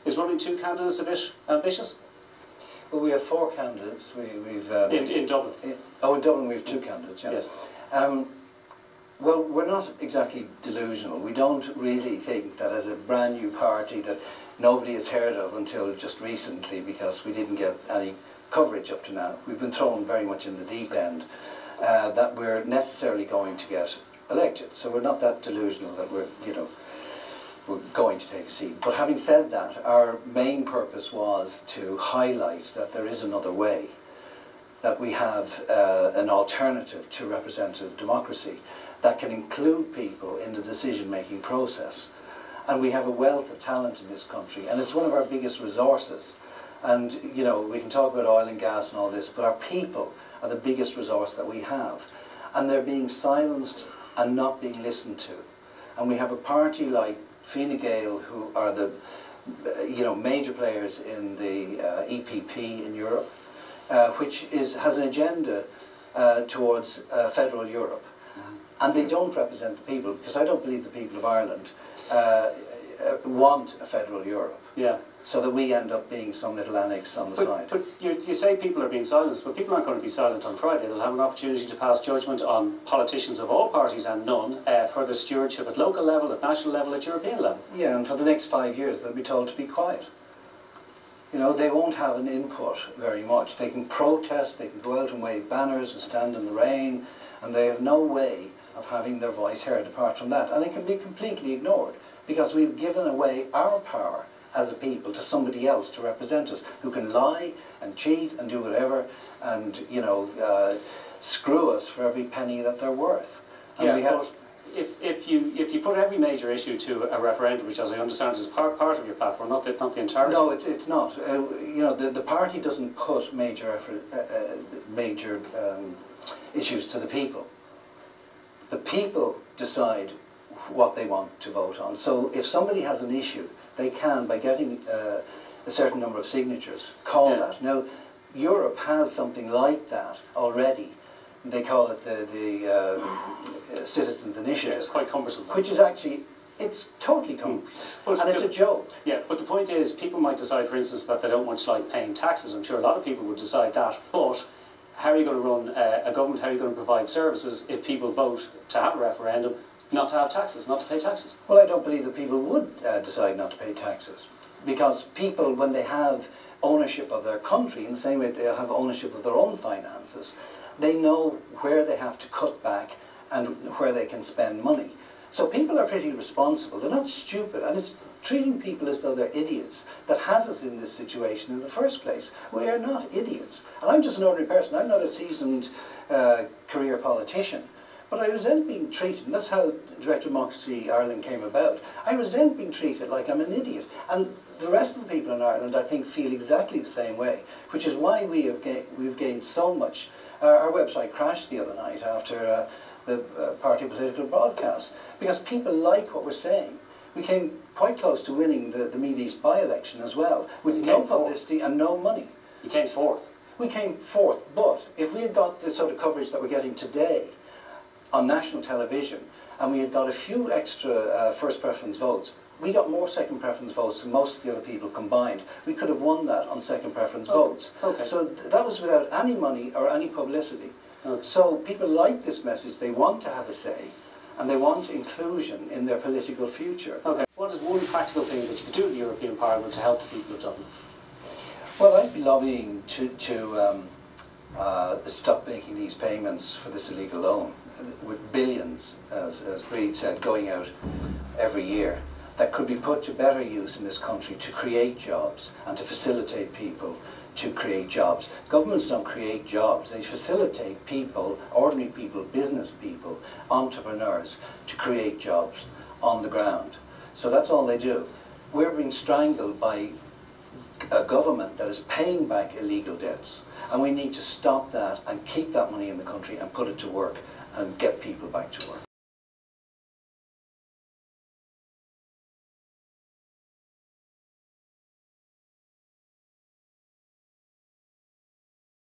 Is running two candidates a bit ambitious? Well, we have 4 candidates. In Dublin? In Dublin we have 2 candidates, yeah. Yes. Well, we're not exactly delusional. We don't really think that as a brand new party that nobody has heard of until just recently, because we didn't get any coverage up to now. We've been thrown very much in the deep end, that we're necessarily going to get elected. So we're not that delusional that we're going to take a seat. But having said that, our main purpose was to highlight that there is another way, that we have an alternative to representative democracy that can include people in the decision-making process. And we have a wealth of talent in this country, and it's one of our biggest resources. And, we can talk about oil and gas and all this, but our people are the biggest resource that we have. And they're being silenced and not being listened to. And we have a party like Fine Gael, who are the major players in the EPP in Europe, which has an agenda towards federal Europe. And they don't represent the people, because I don't believe the people of Ireland want a federal Europe. Yeah. So that we end up being some little annex on the side. But you say people are being silenced, but people aren't going to be silent on Friday. They'll have an opportunity to pass judgment on politicians of all parties and none for the stewardship at local level, at national level, at European level. Yeah, and for the next 5 years they'll be told to be quiet. They won't have an input very much. They can protest, they can go out and wave banners and stand in the rain, and they have no way of having their voice heard apart from that. And they can be completely ignored, because we've given away our power as a people to somebody else to represent us, who can lie and cheat and do whatever and, screw us for every penny that they're worth. And yeah, but if you put every major issue to a referendum, which as I understand is part of your platform, not the entirety. No, it's not. The party doesn't put major issues to the people. The people decide what they want to vote on. So if somebody has an issue, they can, by getting a certain number of signatures, call that. Now, Europe has something like that already. They call it the Citizens' Initiative. Yeah, it's quite cumbersome. Which is actually, it's totally cumbersome. And it's a joke. Yeah, but the point is, people might decide, for instance, that they don't much like paying taxes. I'm sure a lot of people would decide that. But how are you going to run a government, how are you going to provide services if people vote to have a referendum not to have taxes, not to pay taxes? Well, I don't believe that people would decide not to pay taxes, because people, when they have ownership of their country, in the same way they have ownership of their own finances, they know where they have to cut back and where they can spend money. So people are pretty responsible. They're not stupid, and it's treating people as though they're idiots that has us in this situation in the first place. We are not idiots. And I'm just an ordinary person. I'm not a seasoned career politician. But I resent being treated, and that's how Direct Democracy Ireland came about. I resent being treated like I'm an idiot. And the rest of the people in Ireland, I think, feel exactly the same way, which is why we've gained so much. Our website crashed the other night after the party political broadcast, because people like what we're saying. We came quite close to winning the Meath East by-election as well, with no publicity and no money. You came fourth. We came fourth, but if we had got the sort of coverage that we're getting today on national television, and we had got a few extra first preference votes, we got more second preference votes than most of the other people combined. We could have won that on second preference votes. Okay. So that was without any money or any publicity. Okay. So people like this message. They want to have a say, and they want inclusion in their political future. Okay. What is one practical thing that you could do in the European Parliament to help the people of Dublin? Well, I'd be lobbying to stop making these payments for this illegal loan, with billions, as Breed said, going out every year, that could be put to better use in this country to create jobs and to facilitate people to create jobs. Governments don't create jobs, they facilitate people, ordinary people, business people, entrepreneurs, to create jobs on the ground. So that's all they do. We're being strangled by a government that is paying back illegal debts, and we need to stop that and keep that money in the country and put it to work and get people back to work.